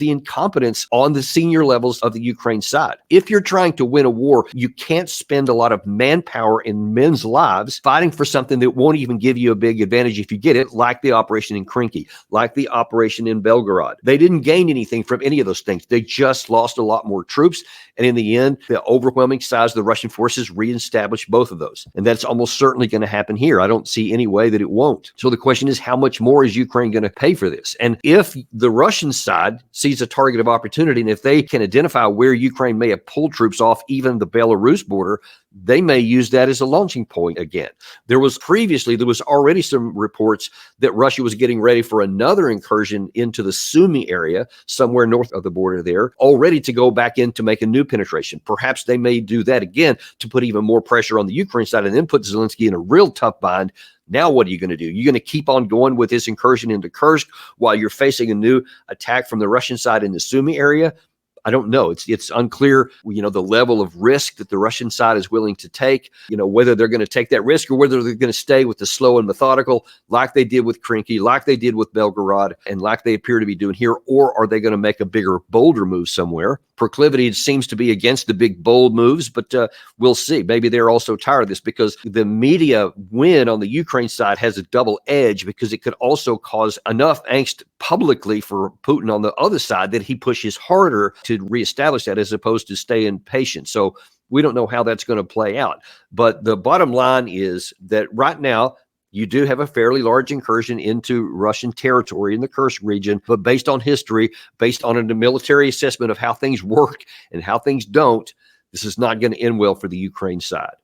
the incompetence on the senior levels of the Ukraine side. If you're trying to win a war, you can't spend a lot of manpower and men's lives fighting for something that won't even give you a big advantage if you get it, like the operation in Krinky, like the operation in Belgorod. They didn't gain anything from any of those things. They just lost a lot more troops. And in the end, the overwhelming size of the Russian forces reestablished both of those. And that's almost certainly going to happen here. I don't see any way that it won't. So the question is, how much more is Ukraine going to pay for this? And if the Russian side sees a target of opportunity, and if they can identify where Ukraine may have pulled troops off even the Belarus border, they may use that as a launching point again. There was already some reports that Russia was getting ready for another incursion into the Sumy area, somewhere north of the border there, already to go back in to make a new penetration. Perhaps they may do that again to put even more pressure on the Ukraine side and then put Zelensky in a real tough bind. Now, what are you going to do? You're going to keep on going with this incursion into Kursk while you're facing a new attack from the Russian side in the Sumy area? I don't know. It's unclear, the level of risk that the Russian side is willing to take, whether they're going to take that risk or whether they're going to stay with the slow and methodical like they did with Krinky, like they did with Belgorod, and like they appear to be doing here, or are they going to make a bigger, bolder move somewhere? Proclivity seems to be against the big, bold moves, but we'll see. Maybe they're also tired of this because the media win on the Ukraine side has a double edge because it could also cause enough angst publicly for Putin on the other side that he pushes harder to reestablish that as opposed to staying patient. So we don't know how that's going to play out. But the bottom line is that right now, you do have a fairly large incursion into Russian territory in the Kursk region, but based on history, based on a military assessment of how things work and how things don't, this is not going to end well for the Ukraine side.